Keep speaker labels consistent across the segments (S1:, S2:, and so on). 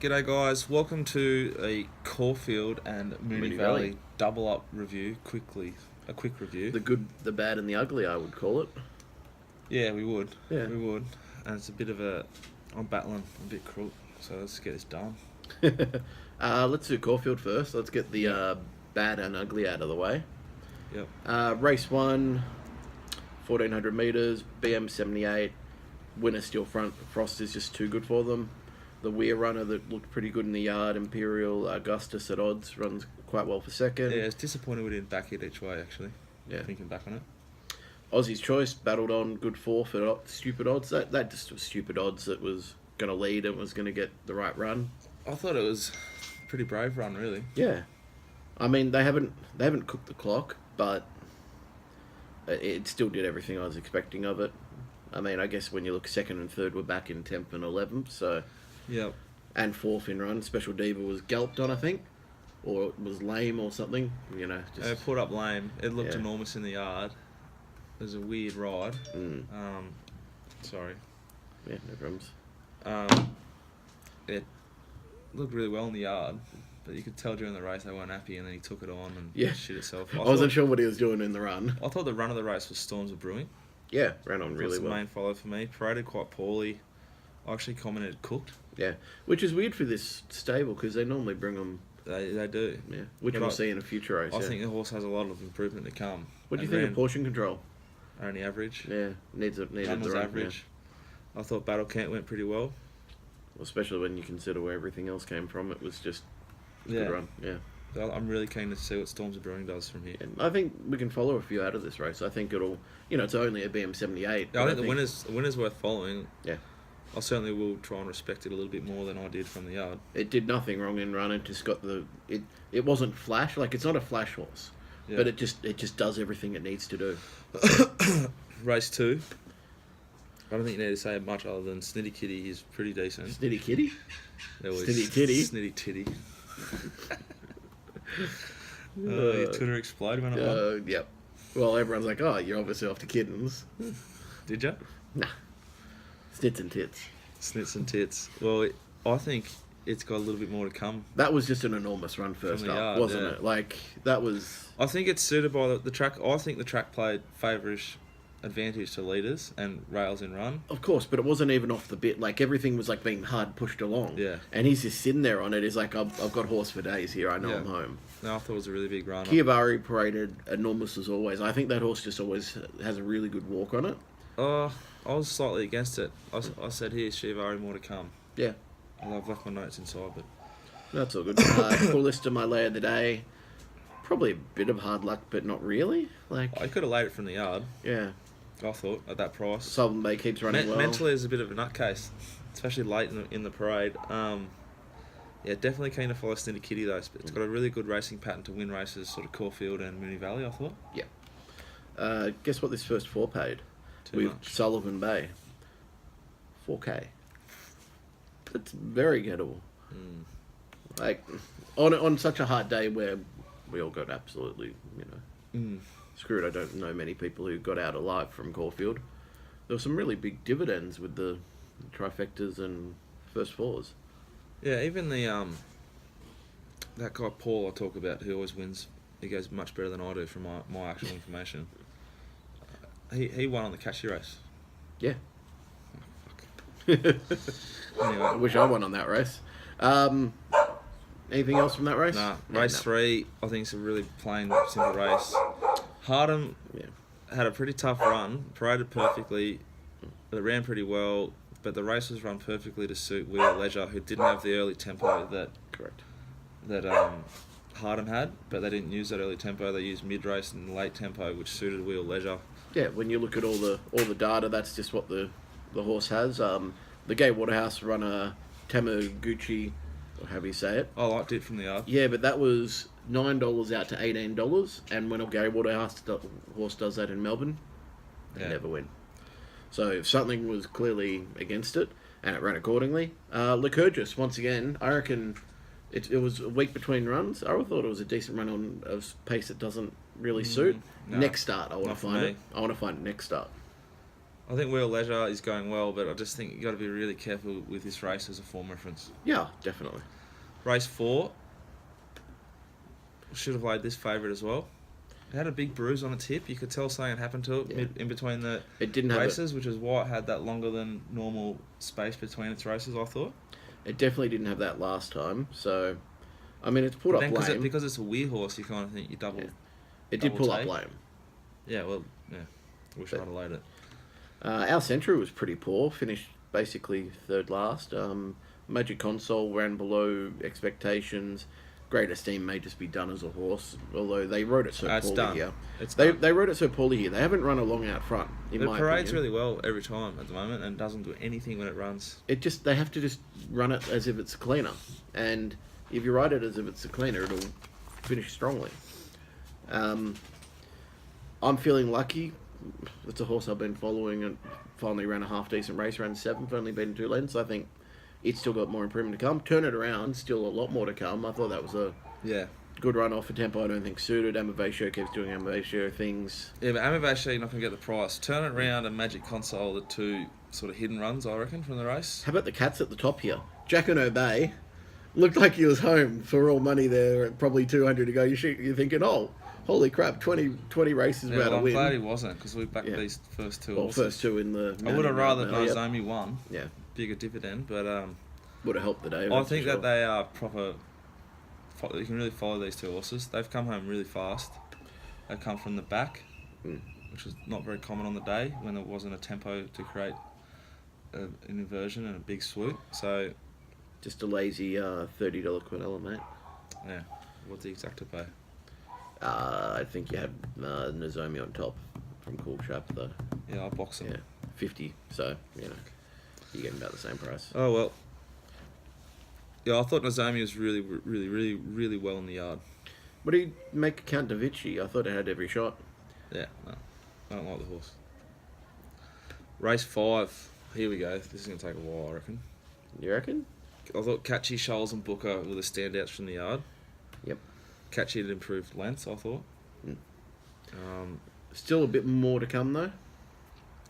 S1: G'day guys, welcome to a Caulfield and Moonee Valley double up review. A quick review.
S2: The good, the bad, and the ugly, I would call it.
S1: Yeah, we would.
S2: Yeah.
S1: We would. And it's a bit of I'm battling a bit crook, so let's get this done.
S2: Let's do Caulfield first. Let's get the bad and ugly out of the way.
S1: Yep.
S2: Race 1, 1400 metres, BM 78. Winner still front. Frost is just too good for them. The Weir runner that looked pretty good in the yard, Imperial Augustus at odds, runs quite well for second.
S1: Yeah, it's disappointed we didn't back it each way, actually.
S2: Yeah.
S1: Thinking back on it.
S2: Aussie's Choice battled on good fourth at stupid odds. That just was stupid odds that was going to lead and was going to get the right run.
S1: I thought it was a pretty brave run, really.
S2: Yeah. I mean, they haven't cooked the clock, but it still did everything I was expecting of it. I mean, I guess when you look second and third were back in 10th and 11th, so...
S1: Yep.
S2: And fourth in run. Special Diva was galloped on, I think. Or it was lame or something. You know, just...
S1: Put up lame. It looked enormous in the yard. It was a weird ride. Sorry.
S2: Yeah, no problems.
S1: It looked really well in the yard, but you could tell during the race they weren't happy, and then he took it on and shit itself.
S2: I wasn't sure what he was doing in the run.
S1: I thought the run of the race was Storms of Brewing.
S2: Yeah, ran on really
S1: That's
S2: well.
S1: the main follow for me. Paraded quite poorly. I actually commented cooked.
S2: Yeah, which is weird for this stable because they normally bring them.
S1: They do.
S2: Yeah, which we'll see in a future race.
S1: I think the horse has a lot of improvement to come.
S2: What do you think of portion control?
S1: Only average.
S2: Yeah, needs the run.
S1: Average. Yeah. I thought Battle Camp went pretty well.
S2: Especially when you consider where everything else came from. It was just a good run. Yeah.
S1: I'm really keen to see what Storms of Brewing does from here.
S2: And I think we can follow a few out of this race. I think it'll, it's only a BM 78.
S1: Yeah, I think the winner's worth following.
S2: Yeah.
S1: I certainly will try and respect it a little bit more than I did from the yard.
S2: It did nothing wrong in run. It just got it wasn't flash. Like, it's not a flash horse. Yeah. But it just does everything it needs to do.
S1: Race 2. I don't think you need to say much other than Snitty Kitty is pretty decent.
S2: Snitty Kitty?
S1: Snitty Titty. Snitty Titty. Your Twitter exploded when it won?
S2: Yep. Well, everyone's like, oh, you're obviously off to kittens.
S1: Did you?
S2: Nah. Snits and tits.
S1: Snits and tits. Well, I think it's got a little bit more to come.
S2: That was just an enormous run first up, wasn't it? Like, that was...
S1: I think it's suited by the track. I think the track played favourish advantage to leaders and rails in run.
S2: Of course, but it wasn't even off the bit. Like, everything was like being hard pushed along.
S1: Yeah.
S2: And he's just sitting there on it. He's like, I've got horse for days here. I know I'm home.
S1: No, I thought it was a really big run.
S2: Kiavari paraded enormous as always. I think that horse just always has a really good walk on it.
S1: I was slightly against it. I said, here's Shivari, more to come.
S2: Yeah.
S1: I've left my notes inside, but...
S2: That's all good. Coolest of my lay of the day. Probably a bit of hard luck, but not really. Like,
S1: I could have laid it from the yard.
S2: Yeah.
S1: I thought, at that price.
S2: Sullivan Bay keeps running well.
S1: Mentally, is a bit of a nutcase, especially late in the parade. Yeah, definitely keen to follow Snitty Kitty, though. It's got a really good racing pattern to win races, sort of Caulfield and Moonee Valley, I thought.
S2: Yeah. Guess what this first four paid?
S1: Too much.
S2: Sullivan Bay. 4K. That's very gettable. Like, on such a hard day where we all got absolutely, screwed. I don't know many people who got out alive from Caulfield. There were some really big dividends with the trifectas and first fours.
S1: Yeah, even the that guy Paul I talk about, who always wins, he goes much better than I do from my actual information. He won on the Cashy race.
S2: Yeah.
S1: Oh, fuck. Anyway.
S2: I wish I won on that race. Anything else from that race?
S1: Nah. Race 3, I think it's a really plain, simple race. Hardham had a pretty tough run, paraded perfectly, but it ran pretty well, but the race was run perfectly to suit Wheel Leisure, who didn't have the early tempo that Hardham had, but they didn't use that early tempo. They used mid-race and late tempo, which suited Wheel Leisure.
S2: Yeah, when you look at all the data, that's just what the horse has. The Gay Waterhouse runner Tamaguchi, or however you say it.
S1: I liked it from the yard.
S2: Yeah, but that was $9 out to $18, and when a Gay Waterhouse horse does that in Melbourne, they never win. So something was clearly against it, and it ran accordingly. Lycurgus, once again, I reckon it was a week between runs. I thought it was a decent run on a pace that doesn't really suit.
S1: No,
S2: next start, I want to
S1: not for
S2: find
S1: me.
S2: it. I want to find it next start.
S1: I think Wheel Leisure is going well, but I just think you got to be really careful with this race as a form reference.
S2: Yeah, definitely.
S1: Race 4. Should have laid this favourite as well. It had a big bruise on its hip. You could tell something had happened to it in between the races, which is why it had that longer than normal space between its races, I thought.
S2: It definitely didn't have that last time. So, I mean, it's pulled up lame.
S1: Because it's a weir horse, you kind of think you double.
S2: Yeah. It did pull up lame.
S1: Yeah, well, yeah. Wish I'd have laid it.
S2: Our Century was pretty poor. Finished basically third last. Magic Console ran below expectations. Great Esteem may just be done as a horse, although they rode it so poorly here. They rode it so poorly here. They haven't run along out front. It
S1: parades really well every time at the moment and doesn't do anything when it runs.
S2: They have to just run it as if it's a cleaner, and if you ride it as if it's a cleaner, it'll finish strongly. I'm feeling lucky. It's a horse I've been following and finally ran a half decent race, ran 7th, only beaten 2 lengths. I think it's still got more improvement to come. Turn It Around, still a lot more to come. I thought that was a good run off for tempo. I don't think suited. Amavatio keeps doing Amavatio things.
S1: Yeah, but Amavatio, you're not going to get the price. Turn It Around and Magic Console are the two sort of hidden runs, I reckon, from the race.
S2: How about the cats at the top here? Jack and Obey looked like he was home for all money there at probably 200 to go. You're thinking, oh, holy crap, 20 races without a win.
S1: I'm glad he wasn't, because we backed these first two horses.
S2: First two in the...
S1: I would have rather Nozomi won.
S2: Yeah.
S1: Bigger dividend, but...
S2: would have helped the day.
S1: I think that they are proper... You can really follow these two horses. They've come home really fast. They come from the back, which was not very common on the day when there wasn't a tempo to create an inversion and a big swoop. So...
S2: Just a lazy $30 Quinella, mate.
S1: Yeah. What's the exacta pay?
S2: I think you had Nozomi on top from Cool Chap, though.
S1: Yeah, I'll box them.
S2: Yeah, 50. So, you're getting about the same price.
S1: Oh, well. Yeah, I thought Nozomi was really, really, really, really well in the yard.
S2: What do you make of Count Da Vinci? I thought it had every shot.
S1: Yeah, no. I don't like the horse. Race 5. Here we go. This is going to take a while, I reckon.
S2: You reckon?
S1: I thought Catchy, Shoals and Booker were the standouts from the yard.
S2: Yep.
S1: Catchy had improved lengths, I thought.
S2: Still a bit more to come, though.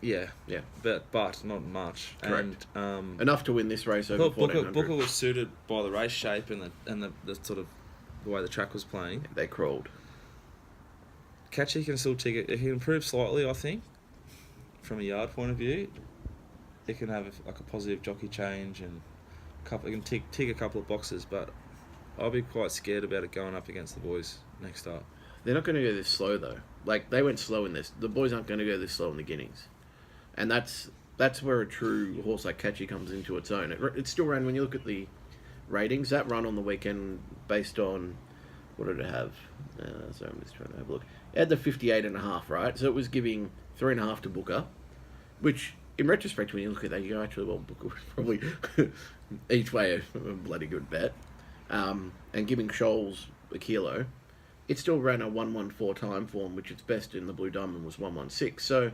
S1: Yeah.
S2: Yeah.
S1: But not much.
S2: Correct.
S1: And,
S2: enough to win this race over 1400.
S1: Booker was suited by the race shape and the sort of the way the track was playing.
S2: Yeah, they crawled.
S1: Catchy can still tick it. He can improve slightly, I think, from a yard point of view. It can have a positive jockey change and it can tick a couple of boxes, but I'll be quite scared about it going up against the boys next up.
S2: They're not going to go this slow, though. Like, they went slow in this. The boys aren't going to go this slow in the Guineas. And that's where a true horse like Catchy comes into its own. It still ran, when you look at the ratings, that run on the weekend based on, what did it have? So I'm just trying to have a look. It had the 58.5, right? So it was giving 3.5 to Booker, which, in retrospect, when you look at that, you go, actually, well, Booker was probably each way a bloody good bet. And giving Shoals a kilo, it still ran a 1:14 time form, which its best in the Blue Diamond was 1:16. So,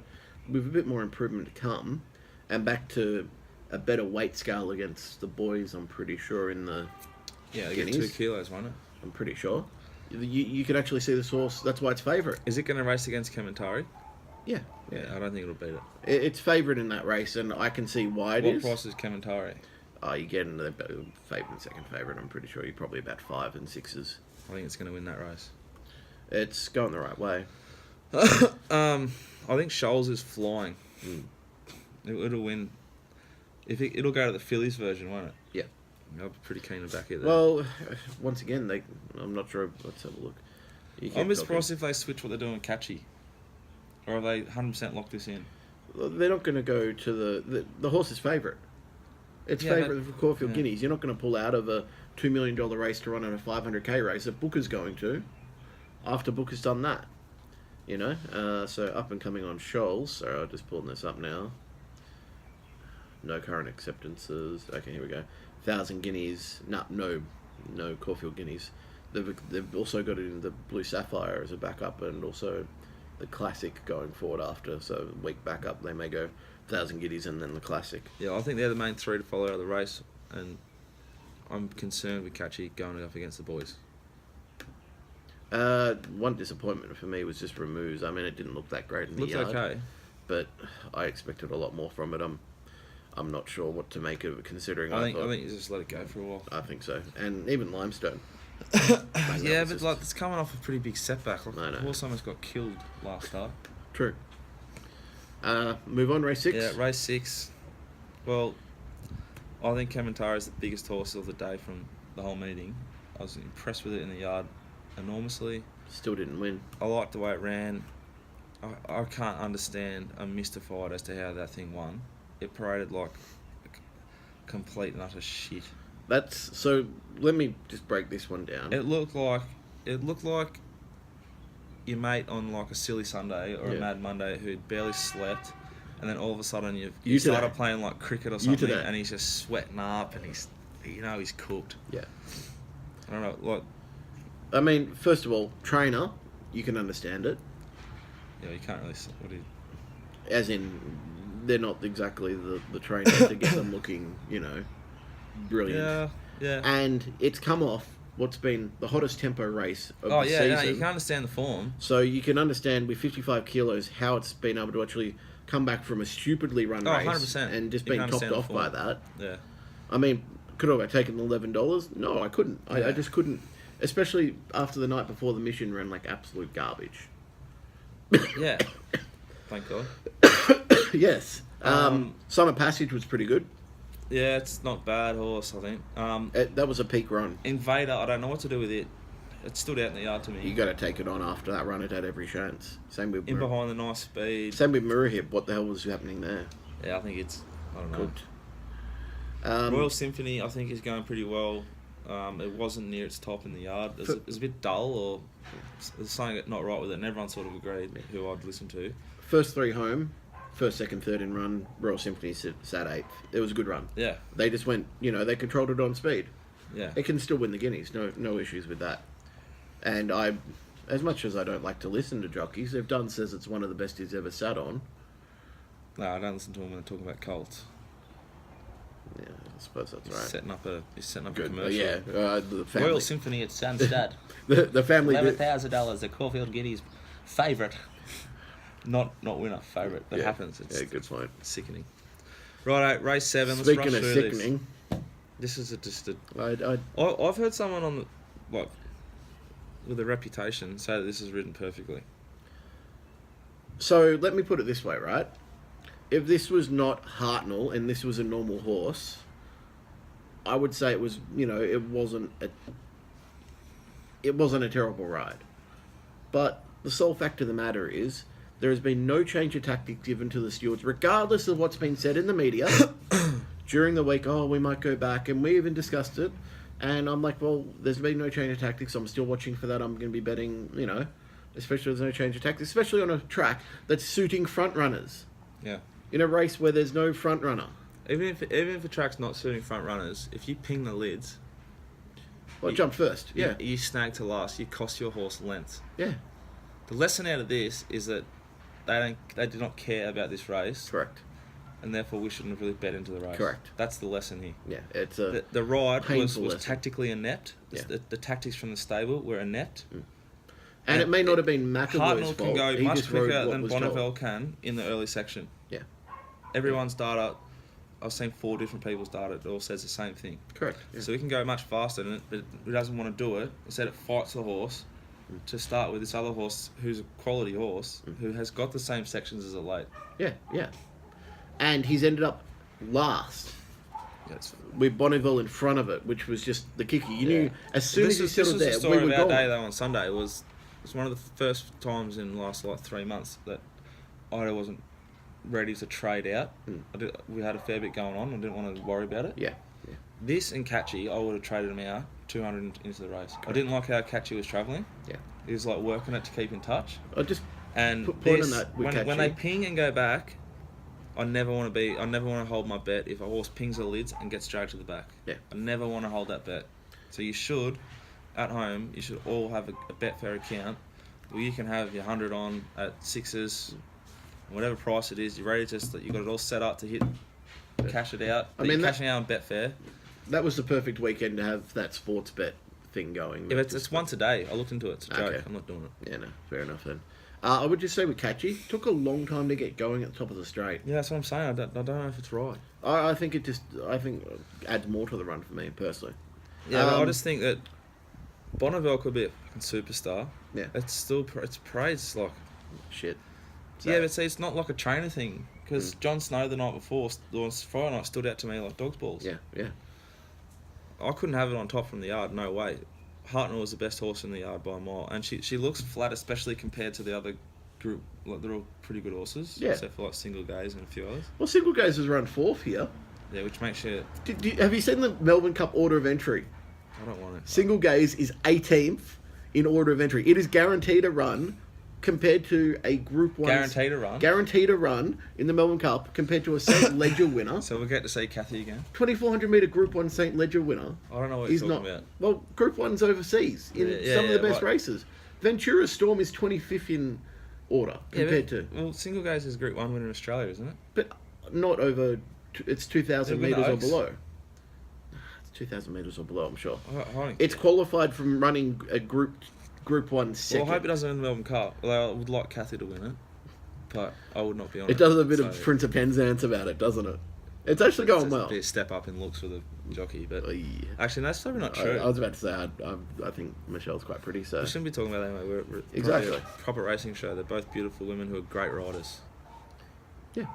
S2: with a bit more improvement to come, and back to a better weight scale against the boys, I'm pretty sure, in the
S1: they
S2: Guineas.
S1: get 2 kilos, won't it?
S2: I'm pretty sure. You could actually see this horse, that's why it's favourite.
S1: Is it going to race against Kementari?
S2: Yeah.
S1: Yeah, I don't think it'll beat it.
S2: It's favourite in that race, and I can see why it is.
S1: What price is Kementari?
S2: You're getting the favourite, second favourite. I'm pretty sure you're probably about 5 and 6s.
S1: I think it's going to win that race.
S2: It's going the right way.
S1: I think Shoals is flying. It'll win. It'll go to the Phillies version, won't it?
S2: Yeah.
S1: I'll be pretty keen to back it.
S2: Well, once again, I'm not sure. Let's have a look.
S1: I'm surprised if they switch what they're doing with Catchy. Or have they 100% locked this in?
S2: They're not going to go to the horse's favourite. It's favourite for Caulfield Guineas. You're not going to pull out of a $2 million race to run on a 500k race that Booker's going to after Booker's done that. So up and coming on Shoals. Sorry, I'm just pulling this up now. No current acceptances. Okay, here we go. 1,000 guineas. No Caulfield Guineas. They've also got it in the Blue Sapphire as a backup, and also the Classic going forward after. So week backup, they may go 1,000 guineas and then the Classic.
S1: Yeah, I think they're the main 3 to follow out of the race, and I'm concerned with Catchy going up against the boys.
S2: One disappointment for me was just Removes. I mean, it didn't look that great in the
S1: Looked
S2: yard.
S1: okay.
S2: but I expected a lot more from it. I'm not sure what to make of it, considering
S1: I think you just let it go for a while.
S2: I think so, and even Limestone.
S1: Yeah, but like it's coming off a pretty big setback. Like,
S2: I know.
S1: the horse almost got killed last start.
S2: True. Move on, race 6.
S1: Yeah, race 6. Well, I think Kamantara is the biggest horse of the day from the whole meeting. I was impressed with it in the yard enormously.
S2: Still didn't win.
S1: I liked the way it ran. I can't understand. I'm mystified as to how that thing won. It paraded like complete and utter shit.
S2: So. Let me just break this one down.
S1: It looked like your mate on like a silly Sunday or a Mad Monday who'd barely slept, and then all of a sudden you started playing like cricket or something, and he's just sweating up, and he's cooked.
S2: Yeah.
S1: I don't know. Like,
S2: I mean, first of all, trainer, you can understand it.
S1: Yeah, you can't really. What do you?
S2: As in, they're not exactly the trainer to get them looking, brilliant.
S1: Yeah.
S2: And it's come off what's been the hottest tempo race of the season.
S1: No, you can understand the form.
S2: So you can understand with 55 kilos how it's been able to actually come back from a stupidly run race
S1: 100%.
S2: and just being topped off by that.
S1: Yeah.
S2: I mean, could I have taken $11? No, I couldn't. I just couldn't. Especially after the night before the mission ran like absolute garbage.
S1: Yeah. Thank God.
S2: Yes. Summer Passage was pretty good.
S1: Yeah, it's not bad horse, I think.
S2: That was a peak run.
S1: Invader, I don't know what to do with it. It stood out in the yard to me.
S2: You got to take it on after that run. It had every chance. Same with
S1: behind the nice speed.
S2: Same with Murahib. What the hell was happening there?
S1: Yeah, I think it's
S2: Good.
S1: Royal Symphony, I think, is going pretty well. It wasn't near its top in the yard. It was a bit dull, or there's something not right with it, and everyone sort of agreed who I'd listen to.
S2: First 3 home. First, second, third in run. Royal Symphony sat 8th. It was a good run.
S1: Yeah.
S2: They just went, they controlled it on speed.
S1: Yeah.
S2: It can still win the Guineas. No issues with that. And as much as I don't like to listen to jockeys, if Dunn says it's one of the best he's ever sat on.
S1: No, I don't listen to him when they're talking about Colts.
S2: Yeah, I suppose that's right.
S1: He's setting up a
S2: Good.
S1: commercial.
S2: Yeah. The family.
S3: Royal Symphony at Sunstead.
S2: the family.
S3: $11,000. The Caulfield Guineas favourite.
S1: Not winner, favourite. That happens. It's
S2: good point.
S1: Sickening. Right, race 7.
S2: Speaking
S1: Let's rush
S2: of
S1: through
S2: sickening,
S1: this is just a.
S2: I
S1: I've heard someone on the with a reputation say that this is written perfectly.
S2: So let me put it this way, right? If this was not Hartnell and this was a normal horse, I would say it was. It wasn't a terrible ride. But the sole fact of the matter is, there has been no change of tactics given to the stewards, regardless of what's been said in the media during the week. Oh, we might go back, and we even discussed it. And I'm like, well, there's been no change of tactics. I'm still watching for that. I'm going to be betting, especially if there's no change of tactics, especially on a track that's suiting front runners.
S1: Yeah.
S2: In a race where there's no front runner.
S1: Even if the track's not suiting front runners, if you ping the lids,
S2: Well, jump first. Yeah.
S1: you snag to last. You cost your horse lengths.
S2: Yeah.
S1: The lesson out of this is that they do not care about this race.
S2: Correct.
S1: And therefore we shouldn't have really bet into the race.
S2: Correct.
S1: That's the lesson here.
S2: Yeah. It's a
S1: the ride was
S2: lesson.
S1: tactically inept.
S2: Yeah.
S1: The tactics from the stable were inept.
S2: And it may not have been McAvoy's
S1: Hartnell
S2: fault.
S1: can go
S2: He
S1: much
S2: just rode
S1: quicker
S2: what
S1: than
S2: was told.
S1: Bonneville can in the early section.
S2: Yeah.
S1: Everyone's data, I've seen 4 different people's data, it all says the same thing.
S2: Correct. Yeah.
S1: So we can go much faster than it, but he doesn't want to do it. Instead, it fights the horse to start with this other horse who's a quality horse who has got the same sections as a late.
S2: Yeah. Yeah. And he's ended up last.
S1: Yes.
S2: With Bonneville in front of it, which was just the kicker. You knew as soon as he settled there,
S1: the
S2: we
S1: story
S2: were
S1: of our
S2: going.
S1: day though on Sunday. It was one of the first times in the last 3 months that Ida wasn't ready to trade out. We had a fair bit going on. I didn't want to worry about it.
S2: Yeah. Yeah.
S1: This and Catchy, I would have traded him out 200 into the race. I didn't like how Catchy was travelling.
S2: Yeah.
S1: He was like working it to keep in touch.
S2: I just
S1: And
S2: put point
S1: this,
S2: on that with
S1: when they
S2: Catchy.
S1: ping and go back, I never want to hold my bet if a horse pings the lids and gets dragged to the back.
S2: Yeah.
S1: I never want to hold that bet. So you should, at home, you should all have a Betfair account where you can have your 100 on at 6s, whatever price it is. You're ready to, you got it all set up to hit, cash it out.
S2: I mean,
S1: you're cashing out on Betfair.
S2: That was the perfect weekend to have that sports bet thing going.
S1: If it's once a day. I looked into it. It's a joke.
S2: Okay.
S1: I'm not doing it.
S2: Yeah, no, fair enough then. I would just say with Catchy, took a long time to get going at the top of the straight.
S1: Yeah, that's what I'm saying. I don't know if it's right.
S2: I think it adds more to the run for me personally.
S1: Yeah, but I just think that Bonneville could be a fucking superstar.
S2: Yeah.
S1: It's praise, like...
S2: Shit.
S1: Yeah, but see, it's not like a trainer thing. Because Jon Snow the night before, or Friday night, stood out to me like dog's balls.
S2: Yeah, yeah.
S1: I couldn't have it on top from the yard, no way. Hartnell was the best horse in the yard by a mile. And she looks flat, especially compared to the other group. Like, they're all pretty good horses.
S2: Yeah.
S1: Except for like Single Gaze and a few others.
S2: Well, Single Gaze has run 4th here.
S1: Yeah, which makes you...
S2: Have you seen the Melbourne Cup order of entry?
S1: I don't want it.
S2: Single Gaze is 18th in order of entry. It is guaranteed a run compared to a Group 1...
S1: Guaranteed a run?
S2: Guaranteed a run in the Melbourne Cup compared to a St. Ledger winner.
S1: So we'll get to see Kathy again?
S2: 2,400 metre Group 1 St. Ledger winner.
S1: I don't know what you're talking about.
S2: Well, Group 1's overseas in some of the best races. Ventura Storm is 25th in order compared to...
S1: Well, Single Gaze is Group 1 winner in Australia, isn't it?
S2: But not over... It's 2,000
S1: They've been
S2: metres or
S1: Oaks.
S2: below. It's 2,000 metres or below, I'm sure.
S1: I
S2: It's qualified from running a Group 1 second.
S1: Well, I hope it doesn't win the Melbourne Cup. Although I would like Kathy to win it. But I would not be on it.
S2: It does a bit of Prince of Penzance about it, doesn't it? It's actually going well.
S1: Be a step up in looks for the jockey, but...
S2: Oh, yeah.
S1: Actually, no, that's probably not true.
S2: I was about to say, I think Michelle's quite pretty, so...
S1: We shouldn't be talking about that anyway. We're
S2: Exactly.
S1: probably a proper racing show. They're both beautiful women who are great riders.
S2: Yeah.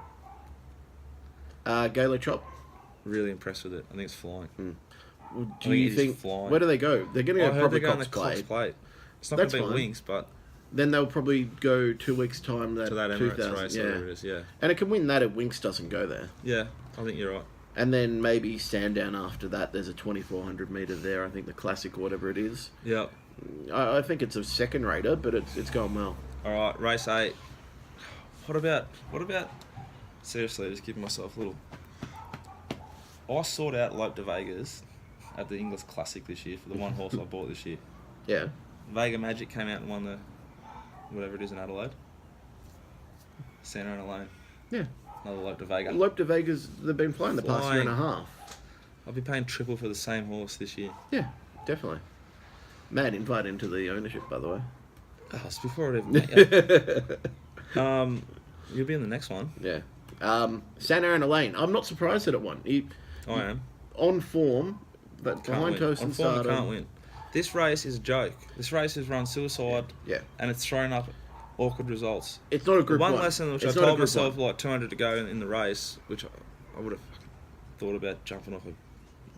S2: Galo Chop.
S1: Really impressed with it. I think it's flying.
S2: Well,
S1: I
S2: do
S1: think
S2: you
S1: it is
S2: think...
S1: flying.
S2: Where do they go? They're going to
S1: I
S2: go
S1: heard
S2: probably
S1: they're going
S2: Cox
S1: to Cox
S2: Plate.
S1: Plate. It's not
S2: That's
S1: going to be
S2: fine.
S1: Winx, but...
S2: Then they'll probably go 2 weeks' time
S1: To that Emirates
S2: 2000.
S1: race,
S2: Yeah.
S1: whatever it is, yeah.
S2: And it can win that if Winx doesn't go there.
S1: Yeah, I think you're right.
S2: And then maybe Sandown after that. There's a 2,400 metre there. I think the Classic or whatever it is.
S1: Yeah.
S2: I think it's a second rater, but it's going well.
S1: All right, race 8. What about... Seriously, just giving myself a little... I sought out Lope de Vegas at the English Classic this year for the one horse I bought this year.
S2: Yeah.
S1: Vega Magic came out and won the... whatever it is in Adelaide. Santa Ana Lane.
S2: Yeah.
S1: Another Lope de Vega.
S2: Lope de Vegas, they've been flying the past year and a half.
S1: I'll be paying triple for the same horse this year.
S2: Yeah, definitely. Mad invite into the ownership, by the way.
S1: Oh, it's before it even met you. You'll be in the next one.
S2: Yeah. Santa Ana Lane. I'm not surprised that it won.
S1: I am.
S2: On form, but
S1: Can't
S2: behind
S1: win.
S2: Toast
S1: On
S2: and
S1: form, you
S2: Stardom.
S1: can't win. This race is a joke. This race is run suicide,
S2: Yeah.
S1: and it's thrown up awkward results.
S2: It's not a group
S1: One
S2: one.
S1: lesson which
S2: It's
S1: I
S2: not a
S1: told
S2: group
S1: myself
S2: one.
S1: like 200 to go in the race, which I would have thought about jumping off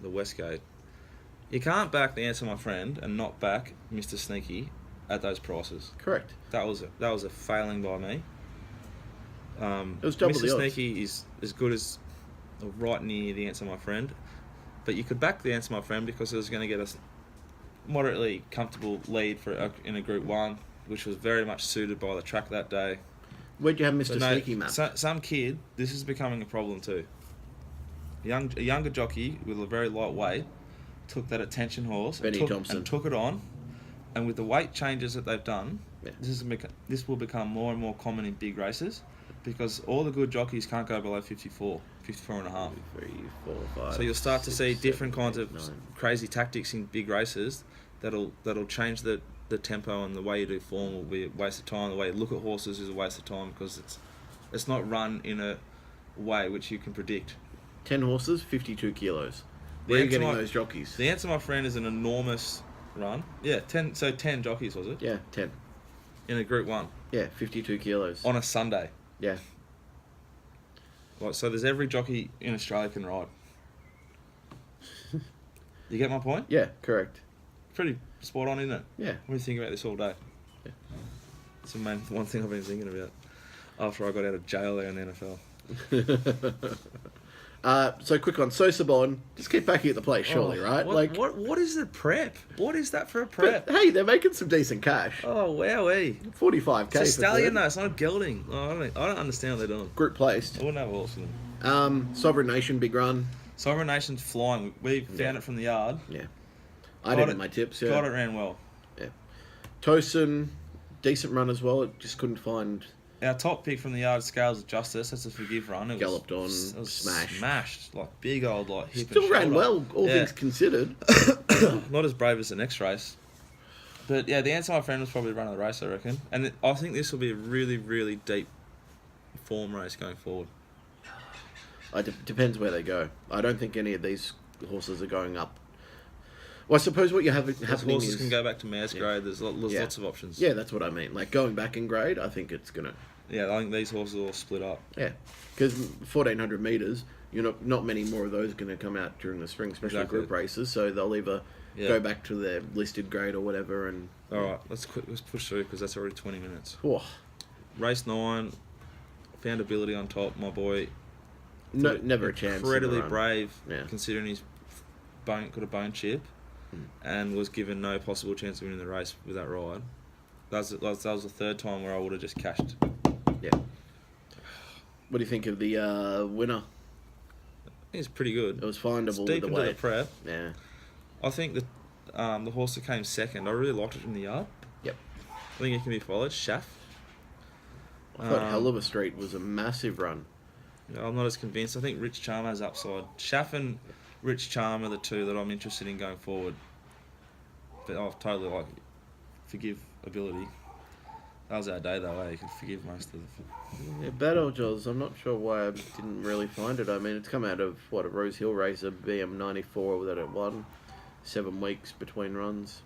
S1: the Westgate. You can't back the Answer My Friend and not back Mr. Sneaky at those prices.
S2: Correct.
S1: That was a failing by me.
S2: It was double
S1: Mr.
S2: the odds.
S1: Sneaky is as good as or right near the Answer My Friend, but you could back the Answer My Friend because it was going to get us moderately comfortable lead in a Group 1, which was very much suited by the track that day.
S2: Where'd you have Mr.
S1: So no,
S2: Sneaky map?
S1: some kid, this is becoming a problem too. A younger jockey with a very light weight took that attention horse
S2: Benny Thompson.
S1: and took it on, and with the weight changes that they've done,
S2: Yeah.
S1: this will become more and more common in big races because all the good jockeys can't go below 54 and a half.
S2: 3, 4, 5.
S1: So you'll start to
S2: 6,
S1: see
S2: 7,
S1: different kinds
S2: 8,
S1: of
S2: 9.
S1: crazy tactics in big races that'll change the tempo, and the way you do form will be a waste of time. The way you look at horses is a waste of time because it's not run in a way which you can predict.
S2: 10 horses, 52 kilos.
S1: The
S2: Where are you
S1: Answer
S2: getting
S1: My-
S2: those jockeys?
S1: The Answer My Friend is an enormous run. Yeah, 10 jockeys was it?
S2: Yeah, 10.
S1: In a Group 1
S2: Yeah, 52 kilos.
S1: on a Sunday.
S2: Yeah.
S1: Like, so there's every jockey in Australia can ride. You get my point?
S2: Yeah, correct.
S1: Pretty spot on, isn't it?
S2: Yeah.
S1: What do you think about this all day?
S2: Yeah.
S1: It's the main one thing I've been thinking about after I got out of jail there in the NFL.
S2: So quick on Sosabon, just keep backing at the place, surely, right?
S1: What is the prep? What is that for a prep?
S2: But, hey, they're making some decent cash.
S1: Oh wowee!
S2: 45k.
S1: It's a
S2: for
S1: stallion
S2: third.
S1: though. It's not a gelding. Oh, I don't understand what they're doing.
S2: Group placed.
S1: I wouldn't have a horse for them.
S2: Sovereign Nation, big run.
S1: Sovereign Nation's flying. We found it from the yard.
S2: Yeah. I did in my tips. Yeah.
S1: Got it, ran well.
S2: Yeah. Tosin, decent run as well. It just couldn't find.
S1: Our top pick from the yard, Scales of Justice. That's a forgive run. It
S2: Galloped on,
S1: was
S2: smashed.
S1: smashed, like big old hip
S2: Still
S1: and
S2: ran
S1: shoulder.
S2: well, all
S1: Yeah.
S2: things considered.
S1: Not as brave as the next race. But yeah, the answer, my friend, was probably run of the race, I reckon. And I think this will be a really, really deep form race going forward.
S2: It depends where they go. I don't think any of these horses are going up. Well, I suppose what you have happening
S1: Horses
S2: is...
S1: can go back to mare's grade. There's lots of options.
S2: Yeah, that's what I mean. Like, going back in grade, I think it's going to...
S1: Yeah, I think these horses will all split up.
S2: Yeah, because 1,400 metres, not many more of those are going to come out during the spring, especially group races, so they'll either go back to their listed grade or whatever. And
S1: all right, let's push through because that's already 20 minutes.
S2: Oh.
S1: Race 9, found ability on top, my boy.
S2: No, never a chance.
S1: Incredibly brave, considering he's got a bone chip, and was given no possible chance of winning the race with that ride. That was the third time where I would have just cashed.
S2: Yeah. What do you think of the winner?
S1: I think it's pretty good.
S2: It was findable
S1: It's
S2: with
S1: deep
S2: the
S1: into
S2: weight.
S1: the prep.
S2: Yeah.
S1: I think that the horse that came second, I really liked it from the yard.
S2: Yep.
S1: I think it can be followed. Shaft.
S2: I thought Hell of a Street was a massive run.
S1: I'm not as convinced. I think Rich Charmer has upside. Shaft and Rich Charmer are the two that I'm interested in going forward. But I've totally forgive ability. That was our day though, eh? You could forgive most of the...
S2: Yeah, Battle Jaws, I'm not sure why I didn't really find it. I mean, it's come out of, a Rose Hill race, a BM94 that it won. 7 weeks between runs.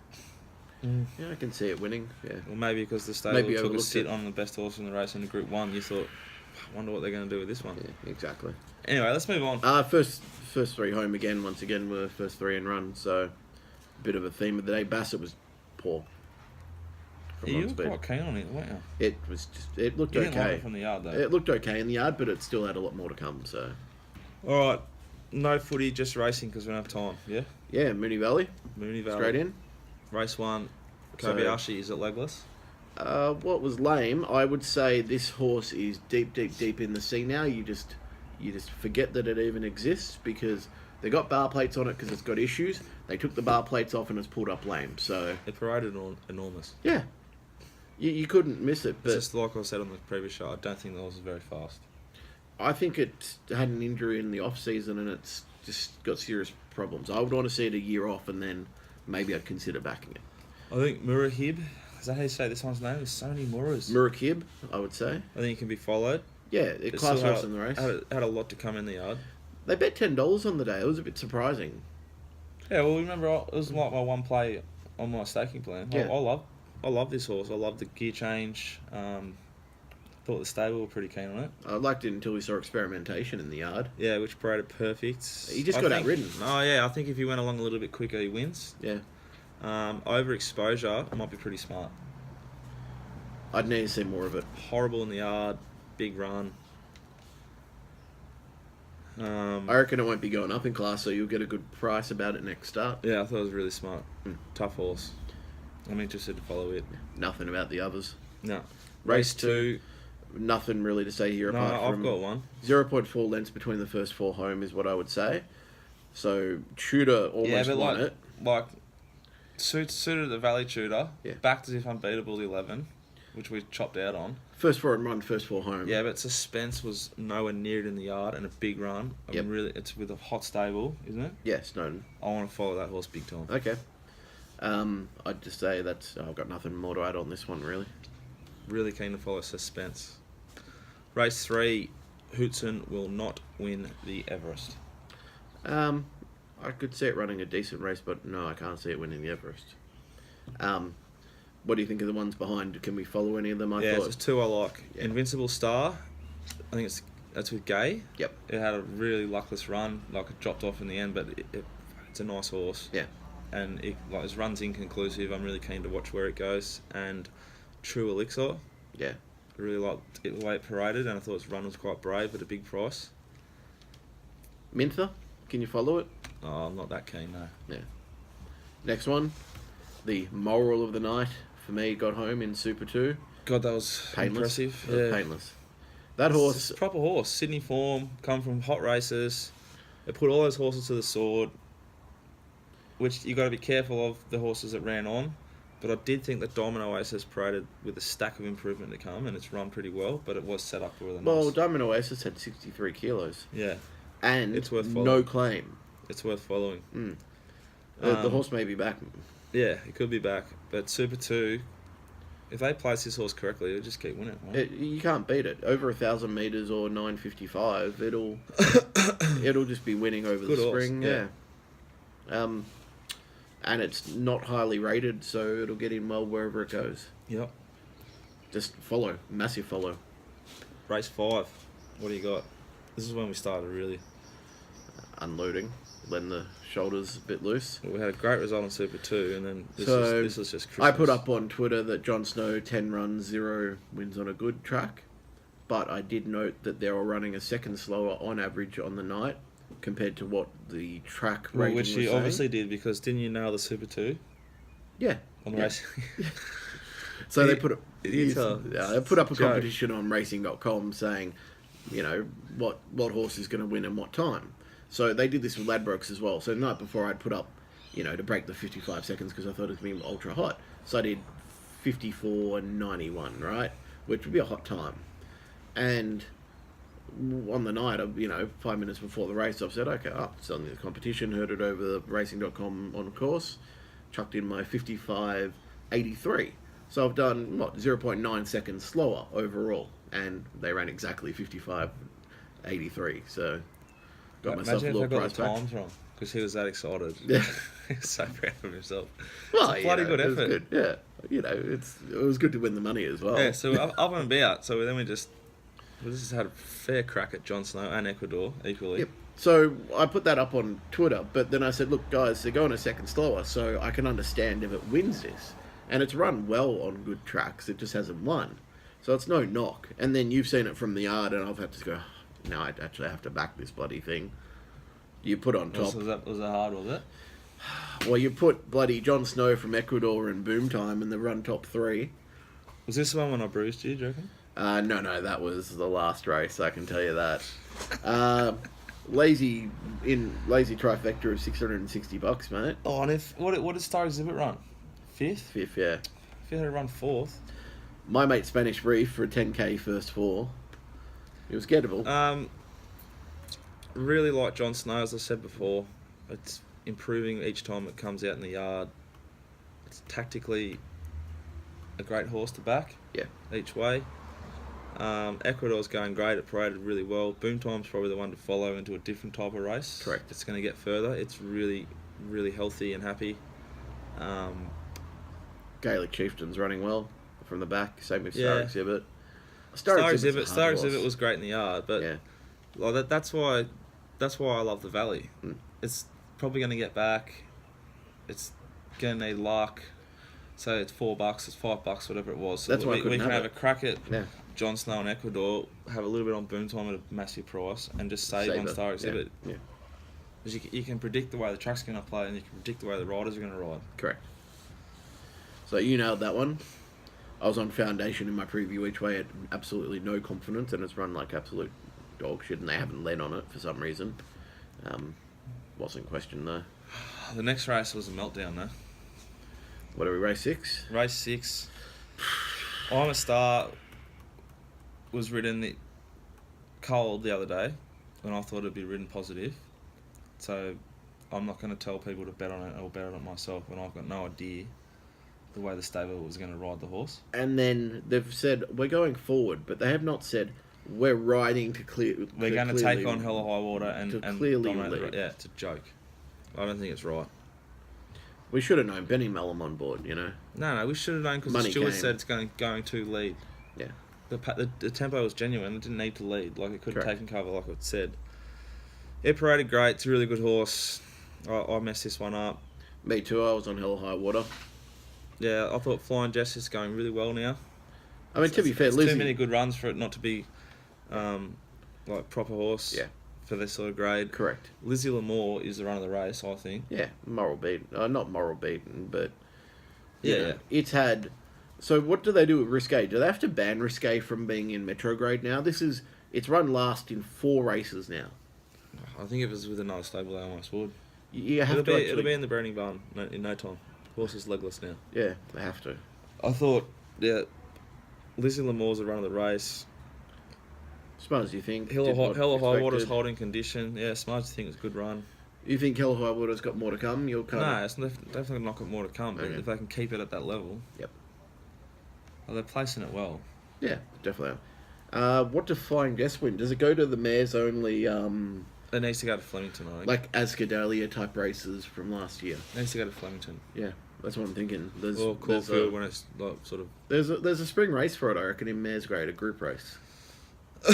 S2: Yeah, I can see it winning, yeah.
S1: Well, maybe because the stable took a sit on the best horse in the race in the Group 1, you thought, I wonder what they're going to do with this one.
S2: Yeah, exactly.
S1: Anyway, let's move on.
S2: First 3 home again, once again, were the first 3 in run, so a bit of a theme of the day. Bassett was poor.
S1: Yeah, you were quite keen on it, weren't you?
S2: It looked
S1: you
S2: okay.
S1: didn't like it from the yard, though.
S2: It looked okay in the yard, but it still had a lot more to come, so...
S1: Alright, no footy, just racing because we don't have time, yeah?
S2: Yeah, Moonee Valley.
S1: Moonee Valley.
S2: Straight in.
S1: Race 1, Kobayashi, is it legless?
S2: What was lame, I would say this horse is deep in the sea now. You just forget that it even exists because they got bar plates on it because it's got issues. They took the bar plates off and it's pulled up lame. So
S1: It paraded enormous.
S2: yeah, you couldn't miss it. But
S1: Just like I said on the previous show, I don't think the horse is very fast.
S2: I think it had an injury in the off season and it's just got serious problems. I would want to see it a year off and then maybe I'd consider backing it.
S1: I think Murahib, is that how you say this one's name? There's so many Muras.
S2: Murakib, I would say.
S1: I think it can be followed.
S2: Yeah, it class horse in the race.
S1: Had a lot to come in the yard.
S2: They bet $10 on the day. It was a bit surprising.
S1: Yeah, well, remember, it was like my one play on my staking plan.
S2: Yeah.
S1: I love this horse. I love the gear change. Thought the stable were pretty keen on it.
S2: I liked it until we saw experimentation in the yard.
S1: Yeah, which paraded perfect.
S2: He just got outridden.
S1: Oh, yeah, I think if he went along a little bit quicker, he wins.
S2: Yeah.
S1: Overexposure might be pretty smart.
S2: I'd need to see more of it.
S1: Horrible in the yard, big run.
S2: I reckon it won't be going up in class, so you'll get a good price about it next start.
S1: Yeah, I thought it was really smart. Tough horse. I'm interested to follow it.
S2: Nothing about the others.
S1: No.
S2: Race 2, nothing really to say here apart from...
S1: I've got one.
S2: 0.4 lengths between the first 4 home is what I would say. So, Tudor almost won it.
S1: Like, suited the Valley Tudor,
S2: Yeah.
S1: backed as if unbeatable the 11, which we chopped out on.
S2: First 4 and run, first 4 home.
S1: Yeah, but suspense was nowhere near it in the yard and a big run.
S2: Yep.
S1: It's with a hot stable, isn't it?
S2: Yeah, Snowden.
S1: I want to follow that horse big time.
S2: Okay. I'd just say I've got nothing more to add on this one, really.
S1: Really keen to follow suspense. Race 3, Hootson will not win the Everest.
S2: I could see it running a decent race, but no, I can't see it winning the Everest. What do you think of the ones behind? Can we follow any of them?
S1: There's 2 I like.
S2: Yeah.
S1: Invincible Star, I think that's with Gay.
S2: Yep.
S1: It had a really luckless run, it dropped off in the end, but it's a nice horse.
S2: Yeah.
S1: And his run's inconclusive. I'm really keen to watch where it goes. And True Elixir,
S2: Yeah.
S1: I really liked the way it paraded, and I thought its run was quite brave at a big price.
S2: Mintha, can you follow it?
S1: Oh, I'm not that keen, no.
S2: Yeah. Next one, the moral of the night for me got home in Super 2.
S1: God, that was
S2: Painless.
S1: impressive.
S2: It was painless. That horse...
S1: It's a proper horse. Sydney form, come from hot races. They put all those horses to the sword, which you got to be careful of the horses that ran on. But I did think that Domino Oasis paraded with a stack of improvement to come, and it's run pretty well, but it was set up really nice.
S2: Well, Diamond Oasis had 63 kilos.
S1: Yeah.
S2: And
S1: It's worth following.
S2: no claim.
S1: It's worth following.
S2: The horse may be back.
S1: Yeah, it could be back. But Super 2, if they place this horse correctly, it'll just keep winning. Right?
S2: You can't beat it. Over 1,000 meters or 9:55, it'll just be winning over
S1: Good
S2: the
S1: horse,
S2: spring.
S1: yeah.
S2: And it's not highly rated, so it'll get in well wherever it goes.
S1: Yep.
S2: Just follow, massive follow.
S1: Race 5. What do you got? This is when we started really.
S2: Unloading, letting the shoulders a bit loose.
S1: We had a great result on Super 2, and then this was just Christmas.
S2: I put up on Twitter that Jon Snow 10 runs, 0 wins on a good track, but I did note that they were running a second slower on average on the night compared to what the track rating
S1: which
S2: was
S1: you
S2: saying.
S1: obviously did, because didn't you nail the Super 2
S2: Yeah.
S1: on the
S2: Yeah.
S1: race?
S2: So they put
S1: It's
S2: they put up a
S1: joke.
S2: competition on racing.com saying, what horse is going to win and what time. So they did this with Ladbrokes as well. So the night before I'd put up, to break the 55 seconds because I thought it was going to be ultra hot. So I did 54.91, right? Which would be a hot time. And on the night, 5 minutes before the race, I've said, okay, it's on the competition, heard it over the racing.com on course, chucked in my 55.83. So I've done, 0.9 seconds slower overall. And they ran exactly 55.83. So got myself a
S1: Imagine
S2: little
S1: if I got
S2: prize
S1: the
S2: back.
S1: times wrong, because he was that excited.
S2: Yeah.
S1: He was so proud of himself.
S2: Well,
S1: It's a bloody good
S2: it was
S1: effort.
S2: good. Yeah, it was good to win the money as well.
S1: Yeah, so up and about. So then we just had a fair crack at Jon Snow and Ecuador equally.
S2: Yep. So I put that up on Twitter, but then I said, look, guys, they're going a second slower, so I can understand if it wins this. And it's run well on good tracks, it just hasn't won. So it's no knock. And then you've seen it from the yard, and I've had to go, no, I actually have to back this bloody thing. You put on top.
S1: Was that hard, was it?
S2: Well, you put bloody Jon Snow from Ecuador and Boom Time in the run top 3.
S1: Was this the one when I bruised you, do you reckon?
S2: No, that was the last race, I can tell you that. Lazy trifecta of $660, mate.
S1: Oh, and what did Star Exhibit run? Fifth?
S2: Fifth, yeah.
S1: If you had to run fourth.
S2: My mate Spanish Reef for a 10k first 4. It was gettable.
S1: Really like Jon Snow, as I said before. It's improving each time it comes out in the yard. It's tactically a great horse to back.
S2: Yeah.
S1: Each way. Ecuador's going great. It paraded really well. Boom Time's probably the one to follow into a different type of race.
S2: Correct.
S1: It's going to get further. It's really, really healthy and happy.
S2: Gaelic Chieftain's running well from the back. Same with Star
S1: Yeah.
S2: Exhibit.
S1: Star
S2: Exhibit's a hard
S1: Exhibit
S2: horse.
S1: was great in the yard, but
S2: Yeah.
S1: like that's why I love the Valley.
S2: Mm.
S1: It's probably going to get back. It's going to need luck. So it's $4, it's $5, whatever it was. So
S2: That's why I
S1: we
S2: couldn't
S1: can
S2: have
S1: have
S2: it.
S1: a crack at
S2: Yeah.
S1: Jon Snow and Ecuador, have a little bit on Boom Time at a massive price, and just save on
S2: it.
S1: Star Exhibit.
S2: Yeah.
S1: Because you can predict the way the track's going to play, and you can predict the way the riders are going to ride.
S2: Correct. So you nailed that one. I was on Foundation in my preview each way, had absolutely no confidence, and it's run like absolute dog shit, and they haven't led on it for some reason. Wasn't questioned though.
S1: The next race was a meltdown, though.
S2: What are we, race 6?
S1: Race 6. I'm a Star was ridden cold the other day, and I thought it'd be ridden positive. So I'm not going to tell people to bet on it. I'll bet on it myself when I've got no idea the way the stable was going to ride the horse.
S2: And then they've said, we're going forward, but they have not said, we're riding to clear...
S1: We're going to take on Hella High Water and
S2: clearly
S1: dominate
S2: lead.
S1: Yeah, it's a joke. I don't think it's right.
S2: We should have known Benny Mellum on board,
S1: No, we should have known, because the
S2: Money
S1: steward
S2: came.
S1: said it's going to lead.
S2: Yeah.
S1: The tempo was genuine. It didn't need to lead. Like, it could have
S2: Correct.
S1: taken cover, like it said. It paraded great. It's a really good horse. I messed this one up.
S2: Me too, I was on Hell High Water.
S1: Yeah, I thought Flying Jess is going really well now.
S2: I mean, to be fair,
S1: It's
S2: Lizzie...
S1: too many good runs for it not to be like proper horse.
S2: Yeah.
S1: For this sort of grade.
S2: Correct.
S1: Lizzie Lamore is the run of the race, I think.
S2: Yeah, moral beaten. Not moral beaten, but...
S1: Yeah.
S2: It's had... So what do they do with Risque? Do they have to ban Risque from being in Metro grade now? It's run last in 4 races now.
S1: I think if it was with another stable, they almost would.
S2: You have to actually...
S1: It'll be in the breeding barn in no time. Horse is legless now.
S2: Yeah, they have to.
S1: I thought, yeah, Lizzie Lamore's the run of the race.
S2: Smart as you think.
S1: Hella
S2: did what
S1: High Water's
S2: expected.
S1: holding condition. Yeah, Smart as you think it was a good run.
S2: You think Hell or High Water's got more to come? You'll kind
S1: No, it's definitely not got more to come. But
S2: Okay.
S1: if they can keep it at that level,
S2: Yep.
S1: well, they're placing it well.
S2: Yeah, definitely. What do Flying Guests win? Does it go to the mares only,
S1: It needs to go to Flemington, I think.
S2: like Ascadelia type races from last year?
S1: It needs to go to Flemington.
S2: Yeah, that's what I'm thinking.
S1: Or Caulfield when it's like, sort of...
S2: There's a spring race for it, I reckon, in mares grade, a group race.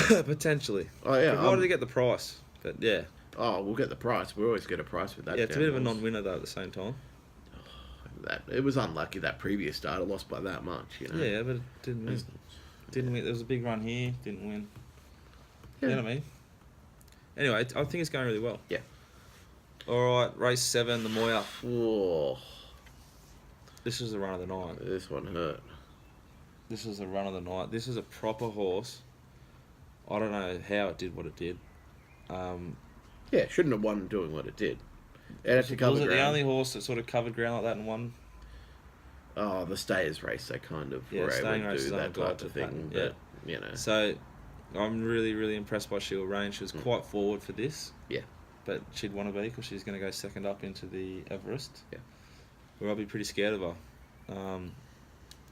S1: Potentially.
S2: Oh yeah.
S1: Provided they get the price. But yeah.
S2: Oh, we'll get the price. We always get a price with that.
S1: Yeah, it's a bit of a
S2: gamble.
S1: non-winner though at the same time.
S2: That it was unlucky that previous starter lost by that much. You know.
S1: Yeah, but it didn't win. Didn't win. There was a big run here. Didn't win.
S2: Yeah.
S1: You know what I mean? Anyway, I think it's going really well.
S2: Yeah.
S1: All right, race 7, the Moya.
S2: Oh,
S1: This is the run of the night.
S2: this one hurt.
S1: This is the run of the night. This is a proper horse. I don't know how it did what it did.
S2: Yeah, it shouldn't have won doing what it did. It had to cover
S1: Was it
S2: ground.
S1: the only horse that sort of covered ground like that and won?
S2: Oh, the Stayers race, they kind of
S1: Yeah,
S2: were
S1: staying
S2: able to
S1: race
S2: do
S1: is
S2: that
S1: on guide
S2: type
S1: to
S2: of thing.
S1: pattern,
S2: But, you know.
S1: So, I'm really, really impressed by Sheila Rain. She was quite forward for this.
S2: Yeah.
S1: But she'd want to be because she's going to go second up into the Everest.
S2: Yeah.
S1: Where I'll be pretty scared of her.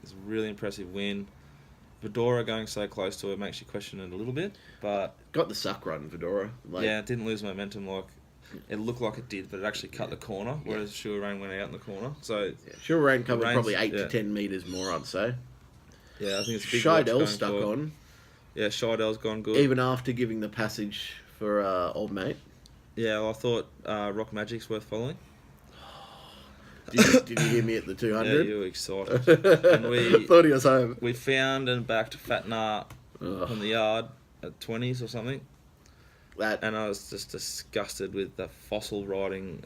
S1: It's a really impressive win. Fedora going so close to it makes you question it a little bit. But,
S2: Got the suck run, Fedora. Like,
S1: yeah, it didn't lose momentum like... It looked like it did, but it actually cut the corner, whereas Sheila Rain went out in the corner. So,
S2: yeah. She'll rain covered
S1: Rain's-
S2: probably 8 to
S1: yeah.
S2: 10 metres more, I'd say.
S1: yeah, I think it's a big watch
S2: Scheidel
S1: going
S2: stuck
S1: forward.
S2: on,
S1: Yeah, Scheidel's gone good.
S2: even after giving the passage for Old Mate.
S1: Yeah, well, I thought Rock Magic's worth following.
S2: Did you hear me at the
S1: Yeah,
S2: 200?
S1: you were excited. And we
S2: Thought he was home.
S1: we found and backed Fatnar
S2: Ugh,
S1: from the yard at 20s or something.
S2: that
S1: And I was just disgusted with the fossil riding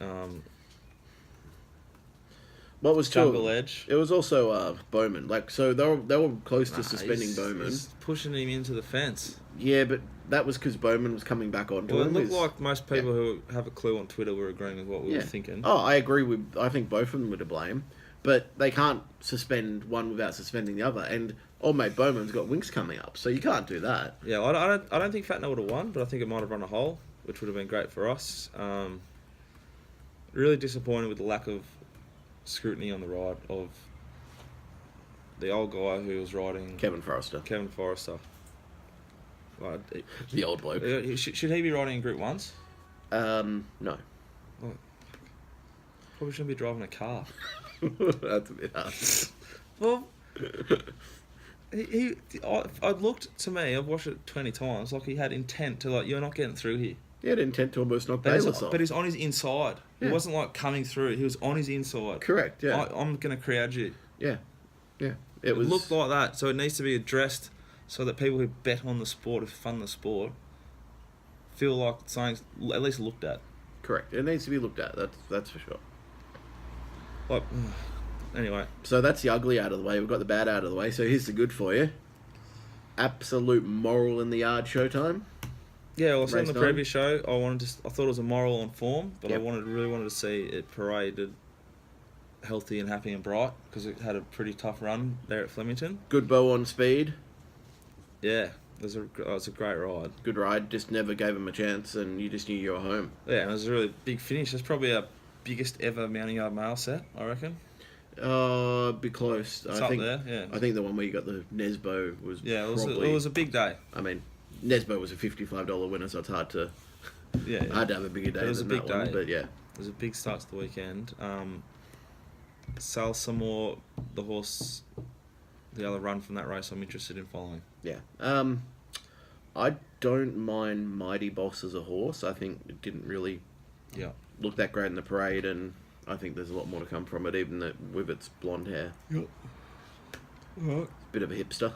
S2: what was
S1: jungle
S2: too?
S1: edge.
S2: It was also Bowman. Like, so they were close to
S1: Nah,
S2: suspending Bowman.
S1: he's pushing him into the fence.
S2: Yeah, but that was because Bowman was coming back onto
S1: Well, it
S2: him.
S1: looked
S2: He's-
S1: like most people who have a clue on Twitter were agreeing with what we were thinking.
S2: Oh, I agree with. I think both of them were to blame, but they can't suspend one without suspending the other. And Old Mate Bowman's got Winks coming up, so you can't do that.
S1: Yeah, I don't think Fatnar would have won, but I think it might have run a hole, which would have been great for us. Really disappointed with the lack of scrutiny on the ride of the old guy who was riding
S2: Kevin Forrester,
S1: Kevin Forrester. Well,
S2: the old bloke.
S1: should he be riding in Group 1s?
S2: No,
S1: Probably shouldn't be driving a car.
S2: that's a bit harsh.
S1: Well, I looked to me, I've watched it 20 times, like he had intent to, like, you're not getting through here.
S2: He had intent to almost knock
S1: But
S2: Bayless off.
S1: he's on his inside.
S2: Yeah.
S1: He wasn't like coming through. He was on his inside.
S2: Correct. Yeah.
S1: I'm going to crowd you.
S2: Yeah.
S1: It looked like that, so it needs to be addressed so that people who bet on the sport, who fund the sport, feel like something's at least looked at.
S2: correct. It needs to be looked at. That's for sure.
S1: Like, anyway,
S2: So that's the ugly out of the way. We've got the bad out of the way. So here's the good for you. Absolute moral in the yard showtime.
S1: yeah. Well, I said in
S2: Race
S1: the
S2: nine.
S1: previous show, I thought it was a moral on form, but
S2: Yep.
S1: I really wanted to see it paraded healthy and happy and bright because it had a pretty tough run there at Flemington.
S2: Good bow on speed.
S1: Yeah, it was a great ride.
S2: Good ride. Just never gave him a chance, and you just knew you were home.
S1: Yeah, and it was a really big finish. It's probably our biggest ever mounting yard mail set, I reckon.
S2: Be close.
S1: It's
S2: I
S1: up
S2: think.
S1: there, yeah.
S2: I think the one where you got the Nesbo was.
S1: Yeah,
S2: probably,
S1: it was a big day.
S2: I mean, Nesbo was a $55 winner, so it's hard to.
S1: Yeah,
S2: Hard to have a bigger day
S1: It was
S2: than
S1: a big
S2: that one,
S1: day.
S2: but yeah.
S1: It was a big start to the weekend. Salsamore, the horse, the other run from that race, I'm interested in following.
S2: Yeah. I don't mind Mighty Boss as a horse. I think it didn't really
S1: Yeah.
S2: look that great in the parade, and I think there's a lot more to come from it, even with its blonde hair.
S1: Yep. Right.
S2: Bit of a hipster.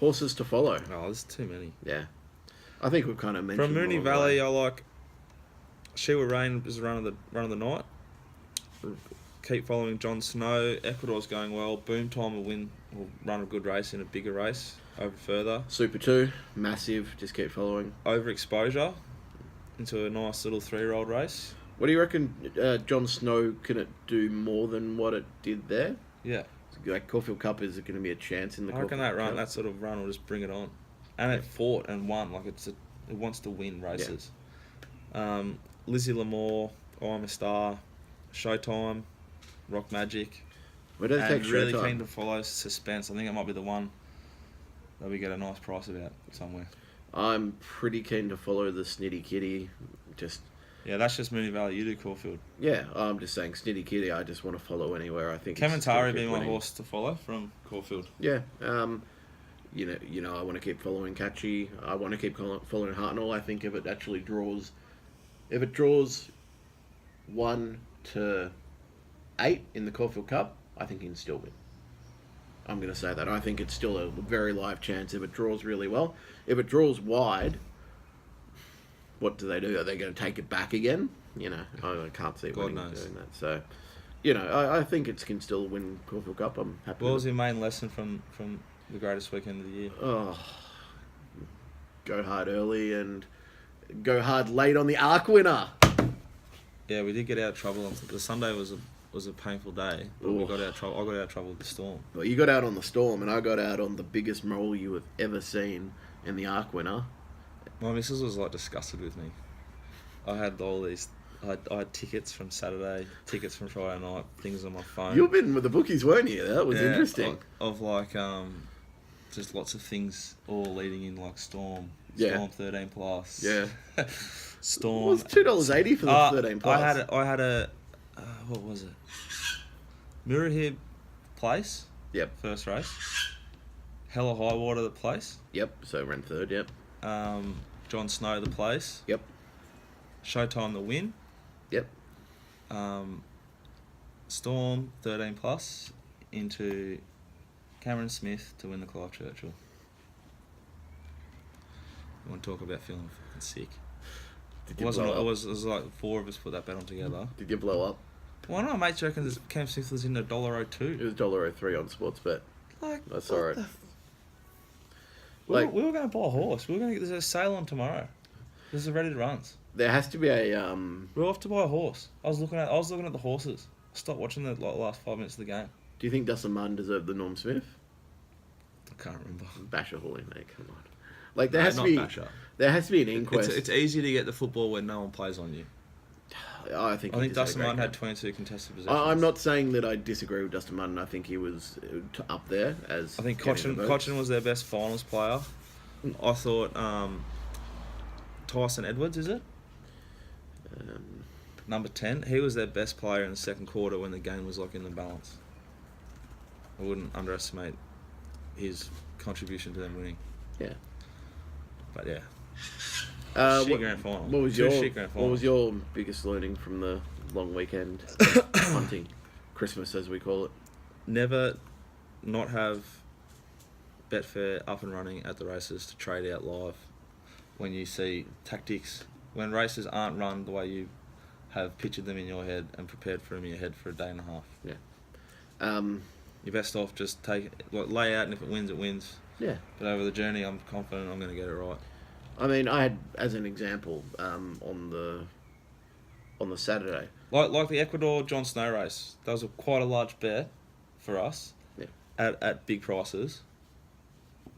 S2: Horses to follow.
S1: Oh, there's too many.
S2: Yeah. I think we've kind of mentioned
S1: From Moonee
S2: more
S1: Valley,
S2: of
S1: I like Sheila Rain is the run of the night. Keep following John Snow. Ecuador's going well. Boom Time will run a good race in a bigger race over further.
S2: Super 2, massive, just keep following.
S1: Overexposure into a nice little 3-year-old race.
S2: What do you reckon, John Snow, can it do more than what it did there?
S1: Yeah.
S2: Like Caulfield Cup, is it going to be a chance in the
S1: I reckon
S2: Caulfield Cup?
S1: that sort of run will just bring it on. And it fought and won. Like it wants to win races. Lizzie Lamore, I'm a Star, Showtime, Rock Magic.
S2: Where does it
S1: And
S2: take
S1: really
S2: Showtime?
S1: keen to follow Suspense. I think it might be the one that we get a nice price about somewhere.
S2: I'm pretty keen to follow the Snitty Kitty.
S1: Yeah, that's just Moonee Valley. You do Caulfield.
S2: Yeah, I'm just saying Snitty Kitty. I just want to follow anywhere. I think. it's
S1: Kementari
S2: gonna
S1: being
S2: keep
S1: my
S2: winning.
S1: horse to follow from Caulfield.
S2: Yeah. You know, I want to keep following Catchy. I want to keep following Hartnell. I think if it actually draws 1 to 8 in the Caulfield Cup, I think he can still win. I'm going to say that. I think it's still a very live chance if it draws really well. If it draws wide, what do? Are they going to take it back again? You know, I can't see
S1: God
S2: winning
S1: knows.
S2: doing that. So, you know, I think it can still win Caulfield Cup. I'm happy.
S1: What
S2: with
S1: was
S2: it.
S1: your main lesson from the greatest weekend of the year?
S2: Oh, go hard early and go hard late on the arc winner.
S1: Yeah, we did get out of trouble. The Sunday was a painful day, but we
S2: Ooh.
S1: got out of trouble. I got out of trouble with the Storm.
S2: Well, you got out on the Storm, and I got out on the biggest roll you have ever seen in the arc winner.
S1: My missus was like disgusted with me. I had all these. I had tickets from Saturday, tickets from Friday night, things on my phone.
S2: You've been with the bookies, weren't you? That was
S1: Yeah,
S2: interesting.
S1: Of like just lots of things all leading in like Storm.
S2: Yeah.
S1: Storm 13 plus.
S2: Yeah.
S1: Storm.
S2: It was $2.80 for the 13 plus.
S1: I had a what was it? Murrahib Place.
S2: Yep.
S1: First race. Hella High Water the place.
S2: Yep. So ran third. Yep.
S1: John Snow the place.
S2: Yep.
S1: Showtime the win.
S2: Yep.
S1: Storm 13 plus into Cameron Smith to win the Clive Churchill. You want to talk about feeling fucking sick?
S2: Did
S1: It
S2: you
S1: wasn't.
S2: blow
S1: It
S2: up?
S1: was like 4 of us put that bet on together.
S2: Did you blow up?
S1: Why not, mate? Do you reckon Cam Smith was in
S2: It
S1: $1.02?
S2: was $1.03 on Sportsbet.
S1: Like,
S2: That's all right.
S1: We
S2: Like-
S1: were going to buy a horse. We were going to get. There's a sale on tomorrow. This is ready to runs.
S2: There has to be a
S1: We're off to buy a horse. I was looking at the horses. I stopped watching the last 5 minutes of the game.
S2: Do you think Dustin Martin deserved the Norm Smith?
S1: I can't remember.
S2: Basher Hawley, mate. Come on. Like there
S1: No,
S2: has to
S1: not
S2: be.
S1: Basher.
S2: There has to be an inquest.
S1: It's easy to get the football when no one plays on you.
S2: I think.
S1: I
S2: he
S1: think
S2: did a
S1: Dustin
S2: great
S1: Martin had
S2: game.
S1: 22 contested possessions.
S2: I'm not saying that I disagree with Dustin Martin. I think he was up there as.
S1: I think
S2: getting the votes.
S1: Cochin was their best finals player. I thought Tyson Edwards, is it? Number 10. He was their best player in the second quarter when the game was like in the balance. I wouldn't underestimate his contribution to them winning.
S2: Yeah.
S1: But yeah.
S2: What,
S1: Shit grand final.
S2: what was
S1: Two
S2: your
S1: shit grand
S2: What was
S1: finals.
S2: your biggest learning from the long weekend hunting, Christmas as we call it?
S1: Never not have Betfair up and running at the races to trade out live when you see tactics. When races aren't run the way you have pictured them in your head and prepared for them in your head for a day and a half.
S2: Yeah.
S1: You're best off just lay out, and if it wins, it wins.
S2: Yeah.
S1: But over the journey, I'm confident I'm going to get it right.
S2: I mean, I had as an example on the Saturday.
S1: Like the Ecuador John Snow race, that was quite a large bet for us.
S2: Yeah.
S1: At big prices.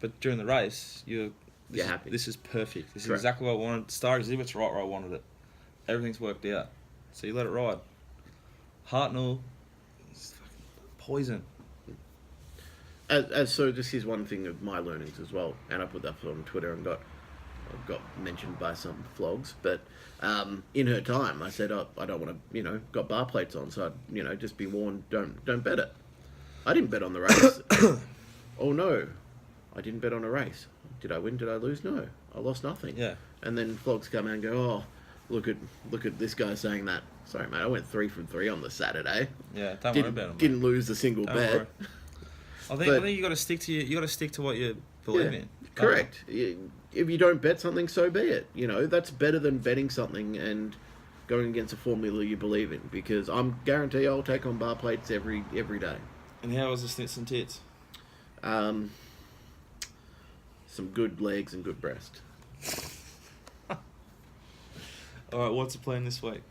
S1: But during the race, you're
S2: happy.
S1: This is perfect. This is
S2: Correct.
S1: exactly what I wanted. Star Exhibit's right where I wanted it. Everything's worked out. So you let it ride. Hartnell is fucking poison.
S2: So this is one thing of my learnings as well, and I put that on Twitter and got mentioned by some vlogs. But in her time, I said I don't want to, got bar plates on, so I'd, just be warned, don't bet it. I didn't bet on the race. Oh no, I didn't bet on a race. Did I win? Did I lose? No, I lost nothing.
S1: Yeah.
S2: And then vlogs come out and go, oh, look at this guy saying that. Sorry, mate, I went 3 from 3 on the Saturday.
S1: Yeah, don't worry about it.
S2: Didn't lose a single
S1: Don't
S2: bet.
S1: worry. I think you got to stick to you got to stick to what you believe in.
S2: Correct. If you don't bet something, so be it. That's better than betting something and going against a formula you believe in. Because I'm guarantee I'll take on bar plates every day.
S1: And how was the snits and tits?
S2: Some good legs and good breast.
S1: All right, what's the plan this week?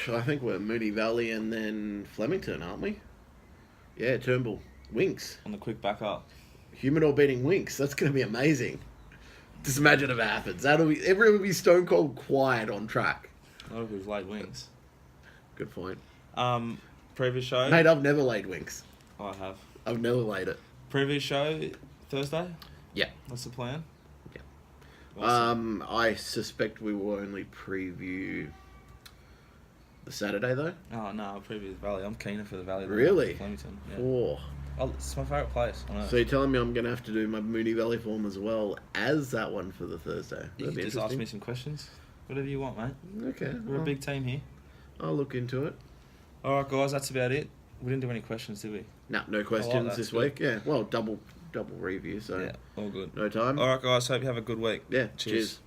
S2: I think we're Moonee Valley and then Flemington, aren't we? Yeah, Turnbull. Winks.
S1: On the quick back up.
S2: Humidor beating Winks. That's going to be amazing. Just imagine if it happens. Everyone will be stone cold quiet on track.
S1: A lot of we've laid wings.
S2: Good point.
S1: Previous show.
S2: Mate, I've never laid wings.
S1: I have.
S2: I've never laid it.
S1: Previous show, Thursday?
S2: Yeah.
S1: What's the plan?
S2: Yeah.
S1: Awesome.
S2: I suspect we will only preview the Saturday, though.
S1: Oh, no, I'll preview the Valley. I'm keener for the Valley than
S2: Really?
S1: Flemington. Yeah.
S2: Oh.
S1: Oh, it's my favourite place on earth.
S2: So you're telling me I'm going to have to do my Moonee Valley form as well as that one for the Thursday?
S1: you
S2: That'd
S1: can
S2: be
S1: just ask
S2: interesting.
S1: me some questions. Whatever you want, mate.
S2: Okay.
S1: We're a big team here.
S2: I'll look into it.
S1: Alright, guys, that's about it. We didn't do any questions, did we?
S2: No questions
S1: that.
S2: this
S1: Good.
S2: week. Yeah, well, double review, so
S1: Yeah, all good.
S2: no time.
S1: Alright, guys, hope you have a good week.
S2: Yeah,
S1: Cheers.
S2: cheers.